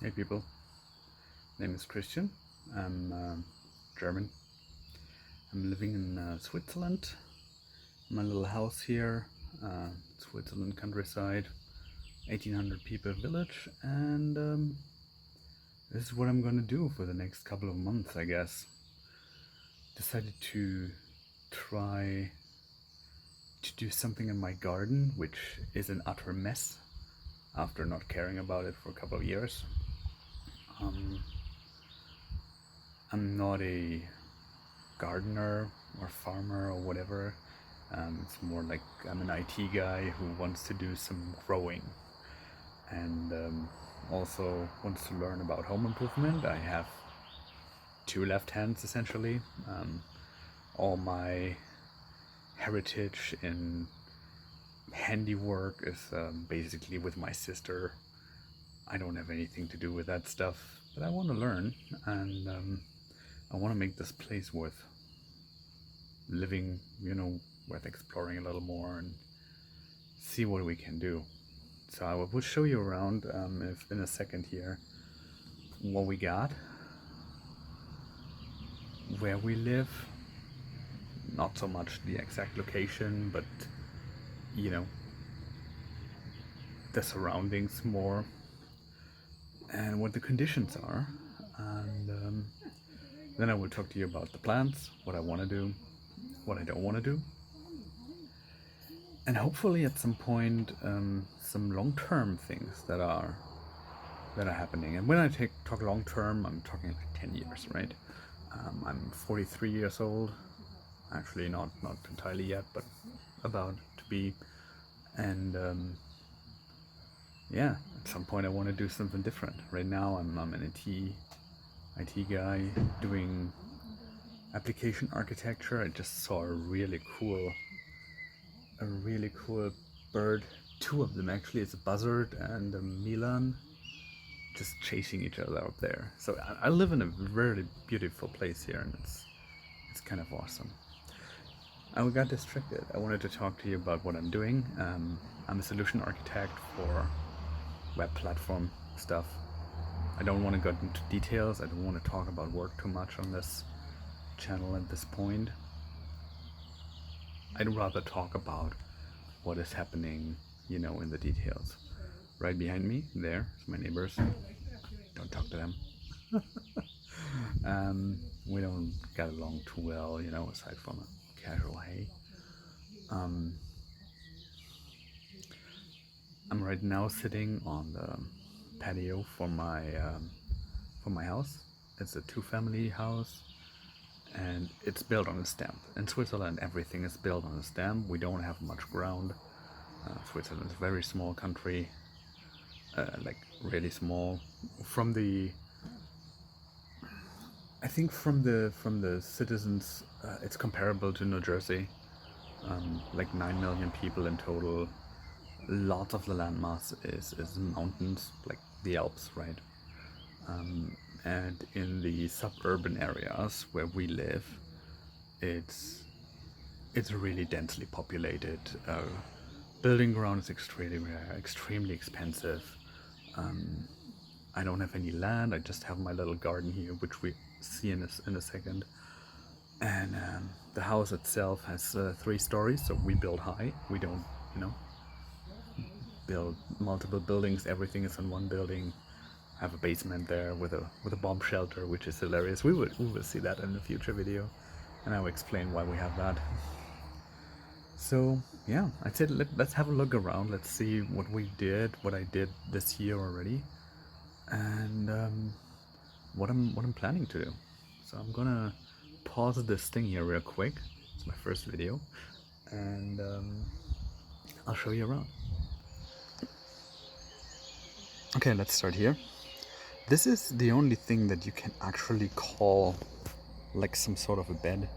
Hey people, name is Christian. I'm German. I'm living in Switzerland. My little house here, Switzerland countryside, 1800 people village, and this is what I'm gonna do for the next couple of months, I guess. Decided to try to do something in my garden, which is an utter mess after not caring about it for a couple of years. I'm not a gardener or farmer or whatever. It's more like I'm an IT guy who wants to do some growing and also wants to learn about home improvement. I have two left hands essentially. All my heritage in handiwork is basically with my sister. I don't have anything to do with that stuff, but I want to learn, and I want to make this place worth living, worth exploring a little more and see what we can do. So I will show you around if in a second here what we got, where we live, not so much the exact location, but the surroundings more, and what the conditions are, and then I will talk to you about the plans, what I want to do, what I don't want to do, and hopefully at some point some long-term things that are happening. And when I talk long-term, I'm talking like 10 years, right? I'm 43 years old, actually not entirely yet, but about to be, and yeah, at some point I want to do something different. Right now I'm an IT guy doing application architecture. I just saw a really cool bird, two of them actually. It's a buzzard and a Milan, just chasing each other up there. So I live in a really beautiful place here, and it's kind of awesome. I got distracted. I wanted to talk to you about what I'm doing. I'm a solution architect for web platform stuff. I don't want to go into details. I don't want to talk about work too much on this channel at this point. I'd rather talk about what is happening, in the details. Right behind me, there, is my neighbors. Don't talk to them. We don't get along too well, aside from a casual hey. I'm right now sitting on the patio for my house. It's a two-family house, and it's built on a stamp. In Switzerland, everything is built on a stamp. We don't have much ground. Switzerland is a very small country, like really small. I think from the citizens, it's comparable to New Jersey. Like 9 million people in total. Lots of the landmass is mountains, like the Alps, right? And in the suburban areas where we live, it's really densely populated. Building ground is extremely expensive. I don't have any land. I just have my little garden here, which we see in a second. And the house itself has 3 stories, so we build high. We don't, build multiple buildings. Everything is in one building. I have a basement there with a bomb shelter, which is hilarious. We will see that in a future video, and I will explain why we have that. So yeah, I said let's have a look around. Let's see what I did this year already, and what I'm planning to do. So I'm gonna pause this thing here real quick. It's my first video, and I'll show you around. Okay, let's start here. This is the only thing that you can actually call like some sort of a bed.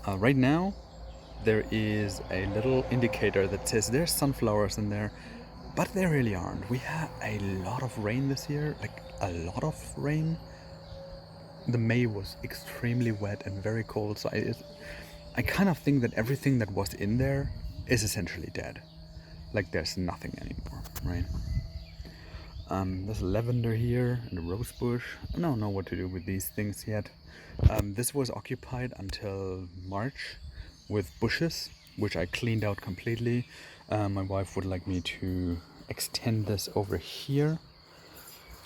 Right now, there is a little indicator that says there's sunflowers in there, but there really aren't. We had a lot of rain this year, like a lot of rain. The May was extremely wet and very cold, so I kind of think that everything that was in there is essentially dead. Like there's nothing anymore, right? There's lavender here and a rose bush. I don't know what to do with these things yet. This was occupied until March with bushes, which I cleaned out completely. My wife would like me to extend this over here.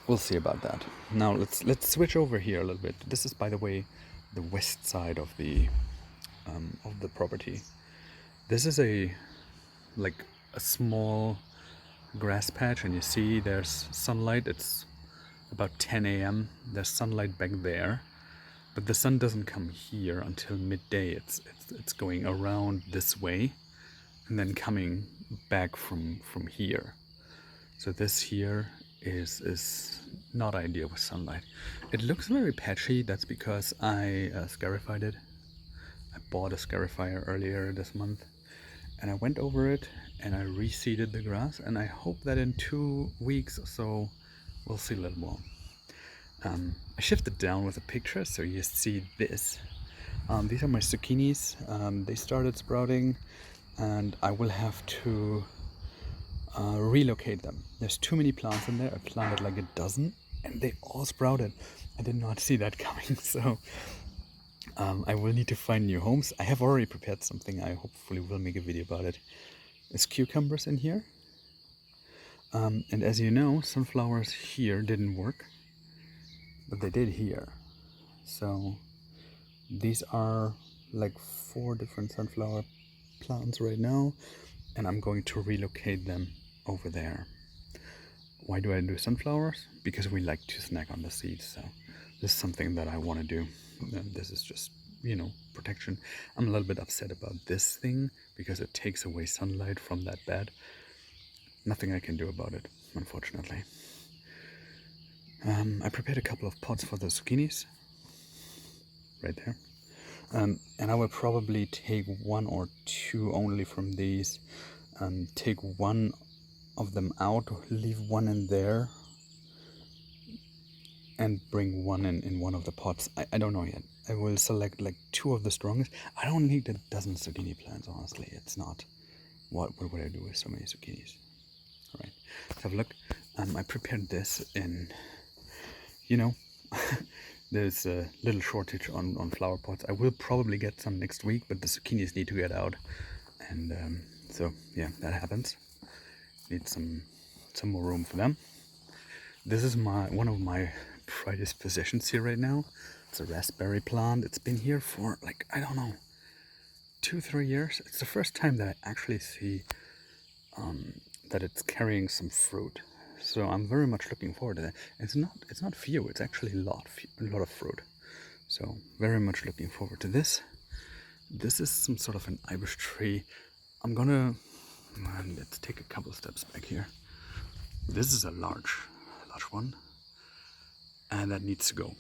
We'll see about that. Now let's switch over here a little bit. This is, by the way, the west side of the property. This is a small grass patch, and you see there's sunlight. It's about 10 a.m. There's sunlight back there, but the sun doesn't come here until midday. It's going around this way and then coming back from here. So this here is not ideal with sunlight. It looks very patchy. That's because I scarified it. I bought a scarifier earlier this month, and I went over it and I reseeded the grass, and I hope that in 2 weeks or so we'll see a little more. I shifted down with a picture so you see this. These are my zucchinis. They started sprouting, and I will have to relocate them. There's too many plants in there. I planted like a dozen and they all sprouted. I did not see that coming, so I will need to find new homes. I have already prepared something. I hopefully will make a video about it. There's cucumbers in here. And as you know, sunflowers here didn't work, but they did here. So these are like 4 different sunflower plants right now, and I'm going to relocate them over there. Why do I do sunflowers? Because we like to snack on the seeds. So this is something that I want to do. And this is just, protection. I'm a little bit upset about this thing because it takes away sunlight from that bed. Nothing I can do about it, unfortunately. I prepared a couple of pots for the zucchinis right there. And I will probably take 1 or 2 only from these, take 1 of them out, leave 1 in there, and bring 1 in one of the pots. I don't know yet. I will select like 2 of the strongest. I don't need a dozen zucchini plants, honestly. It's not. What would I do with so many zucchinis? All right, let's have a look. I prepared this in, there's a little shortage on flower pots. I will probably get some next week, but the zucchinis need to get out. And so, yeah, that happens. Need some more room for them. This is one of my prized possessions here right now. It's a raspberry plant. It's been here for like, I don't know, 2-3 years. It's the first time that I actually see that it's carrying some fruit. So I'm very much looking forward to that. It's not few. It's actually a lot of fruit. So very much looking forward to this. This is some sort of an Irish tree. I'm gonna let's take a couple steps back here. This is a large one, and that needs to go.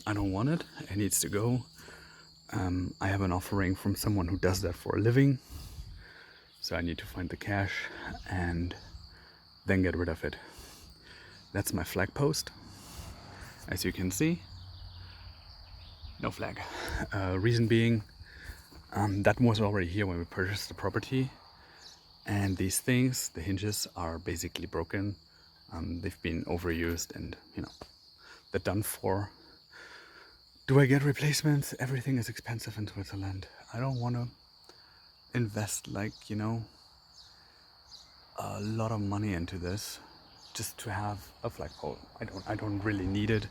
I don't want it. It needs to go. I have an offering from someone who does that for a living, so I need to find the cash and then get rid of it. That's my flag post. As you can see, no flag. Reason being, that was already here when we purchased the property, and these things, the hinges, are basically broken. They've been overused, and they're done for. Do I get replacements? Everything is expensive in Switzerland. I don't want to invest like a lot of money into this just to have a flagpole. I don't really need it,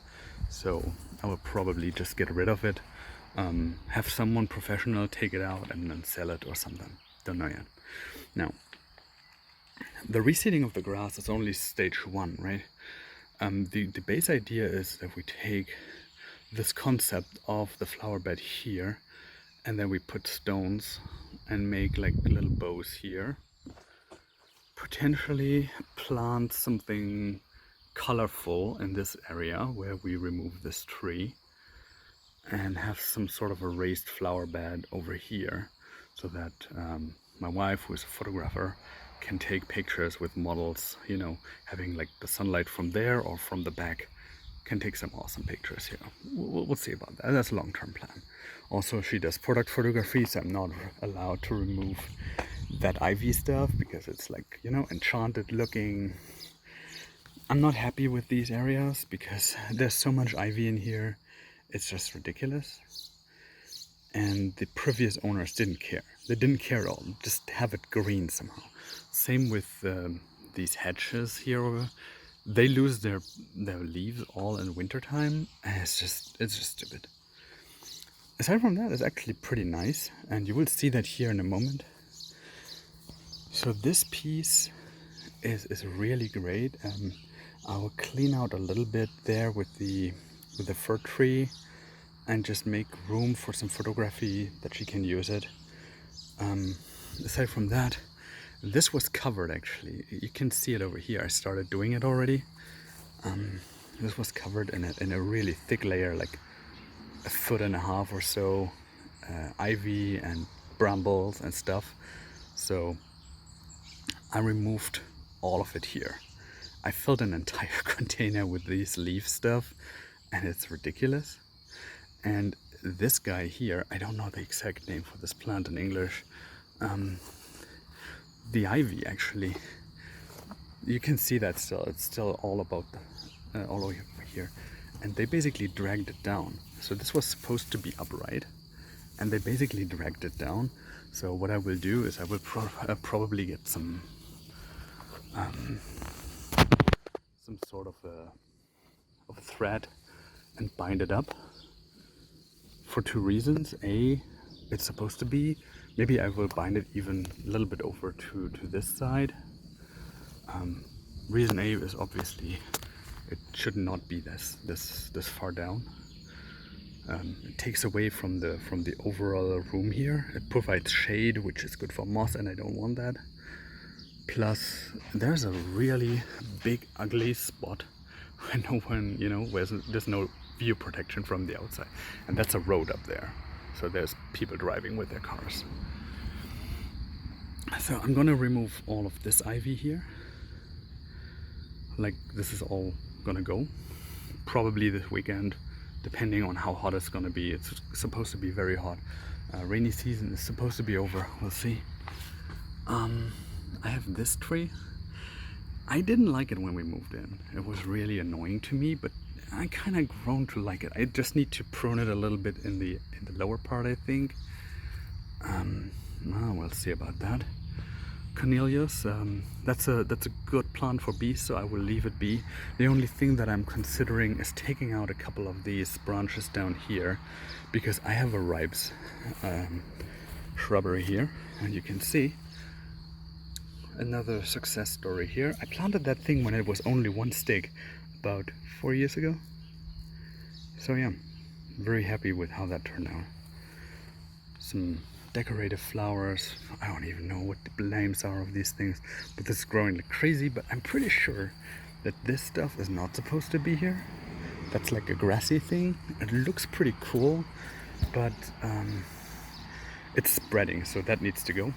so I will probably just get rid of it. Have someone professional take it out and then sell it or something. Don't know yet. Now, the reseeding of the grass is only stage 1, right? The base idea is that we take this concept of the flower bed here, and then we put stones and make like little bows here. Potentially plant something colorful in this area where we remove this tree, and have some sort of a raised flower bed over here, so that my wife, who is a photographer, can take pictures with models, having like the sunlight from there or from the back, can take some awesome pictures here. We'll see about that. That's a long-term plan. Also, she does product photography, so I'm not allowed to remove that ivy stuff because it's like, enchanted looking. I'm not happy with these areas because there's so much ivy in here. It's just ridiculous. And the previous owners didn't care. They didn't care at all. Just have it green somehow. Same with these hedges here. They lose their leaves all in wintertime, and it's just stupid. Aside from that, it's actually pretty nice, and you will see that here in a moment. So this piece is really great. I will clean out a little bit there with the fir tree and just make room for some photography that she can use it. Aside from that, this was covered actually. You can see it over here. I started doing it already. This was covered in a really thick layer, like 1.5 feet or so, ivy and brambles and stuff. So I removed all of it here. I filled an entire container with these leaf stuff, and it's ridiculous. And this guy here, I don't know the exact name for this plant in English. The ivy actually, you can see that still. It's still all about all over here, and they basically dragged it down. So this was supposed to be upright, and they basically dragged it down. So what I will do is I will probably get some sort of a thread and bind it up for 2 reasons. A, it's supposed to be, maybe I will bind it even a little bit over to this side. Reason A is obviously it should not be this far down. It takes away from the overall room here. It provides shade, which is good for moss, and I don't want that. Plus, there's a really big, ugly spot where no one, where there's no view protection from the outside, and that's a road up there. So there's people driving with their cars. So I'm gonna remove all of this ivy here. Like, this is all gonna go. Probably this weekend, depending on how hot it's gonna be. It's supposed to be very hot. Rainy season is supposed to be over. We'll see. I have this tree. I didn't like it when we moved in. It was really annoying to me, but I kind of grown to like it. I just need to prune it a little bit in the lower part, I think. We'll see about that. Cornelius, that's a good plant for bees, so I will leave it be. The only thing that I'm considering is taking out a couple of these branches down here, because I have a ribes shrubbery here, and you can see another success story here. I planted that thing when it was only 1 stick about 4 years ago. So yeah, very happy with how that turned out. Some decorative flowers. I don't even know what the names are of these things, but this is growing like crazy. But I'm pretty sure that this stuff is not supposed to be here. That's like a grassy thing. It looks pretty cool, but it's spreading, so that needs to go.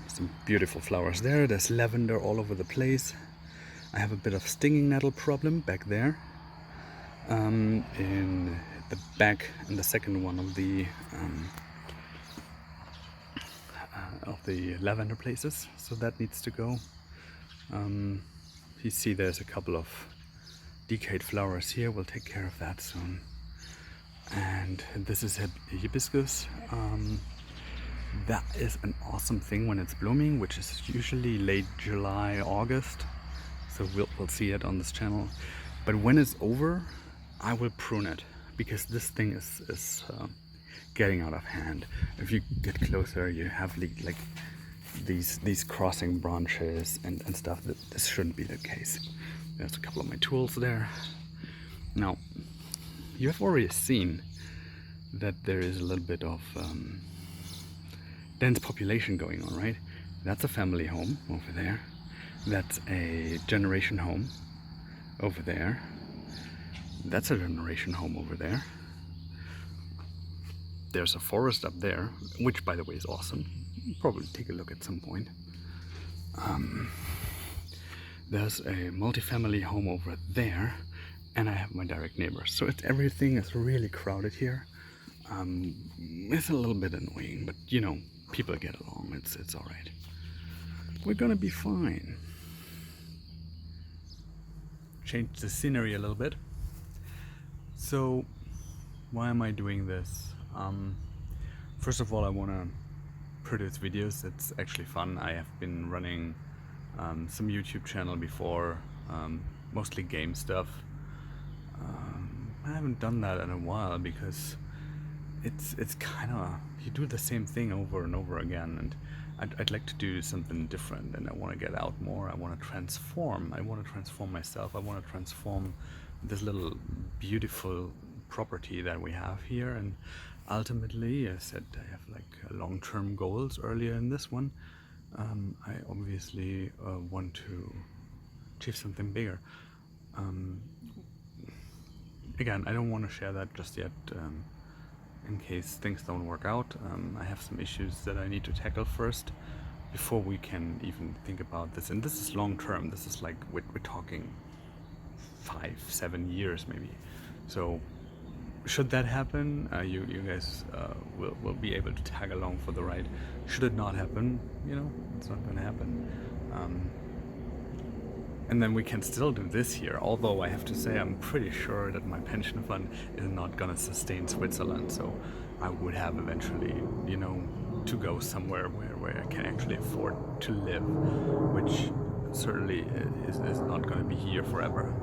Some beautiful flowers there. There's lavender all over the place. I have a bit of stinging nettle problem back there. In the back, and the second one of the lavender places, so that needs to go. You see there's a couple of decayed flowers here. We'll take care of that soon. And this is a hibiscus. That is an awesome thing when it's blooming, which is usually late July, August. So we'll see it on this channel. But when it's over, I will prune it, because this thing is getting out of hand. If you get closer, you have like these crossing branches and stuff. That this shouldn't be the case. There's a couple of my tools there. Now, you have already seen that there is a little bit of dense population going on, right? That's a family home over there. That's a generation home over there. That's a generation home over there. There's a forest up there, which by the way is awesome. Probably take a look at some point. There's a multifamily home over there, and I have my direct neighbors. So everything is really crowded here. It's a little bit annoying, but people get along. It's all right. We're gonna be fine. change the scenery a little bit. So why am I doing this? First of all, I want to produce videos. It's actually fun. I have been running some YouTube channel before, mostly game stuff. I haven't done that in a while because it's kind of, you do the same thing over and over again, and I'd like to do something different, and I want to get out more. I want to transform. I want to transform myself. I want to transform this little beautiful property that we have here. And ultimately, I said I have like long-term goals earlier in this one. I obviously want to achieve something bigger. Again, I don't want to share that just yet, in case things don't work out. I have some issues that I need to tackle first before we can even think about this. And this is long term. This is like, we're talking 5-7 years maybe. So should that happen, you guys will be able to tag along for the ride. Should it not happen, you know, it's not going to happen. And then we can still do this here, although I have to say I'm pretty sure that my pension fund is not gonna sustain Switzerland, so I would have eventually, you know, to go somewhere where I can actually afford to live, which certainly is not gonna be here forever.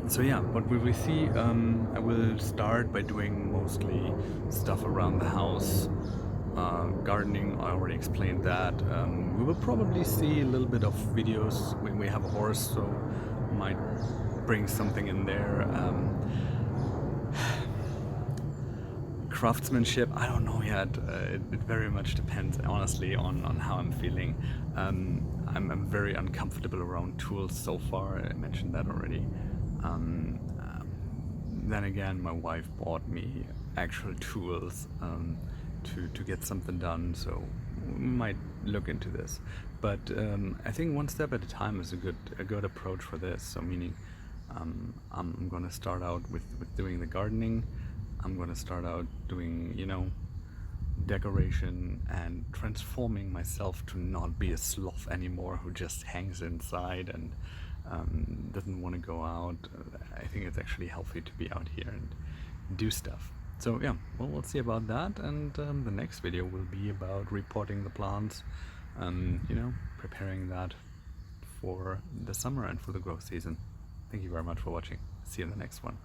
So yeah, what we will see, I will start by doing mostly stuff around the house. Gardening, I already explained that. We will probably see a little bit of videos when we have a horse, so might bring something in there. Craftsmanship, I don't know yet. It very much depends, honestly, on how I'm feeling. I'm very uncomfortable around tools so far. I mentioned that already. Then again, my wife bought me actual tools to get something done, so we might look into this. But I think one step at a time is a good approach for this. So meaning, I'm gonna start out with doing the gardening. I'm gonna start out doing, you know, decoration and transforming myself to not be a sloth anymore who just hangs inside and doesn't want to go out. I think it's actually healthy to be out here and do stuff. So yeah, well, we'll see about that, and the next video will be about reporting the plants, you know, preparing that for the summer and for the growth season. Thank you very much for watching. See you in the next one.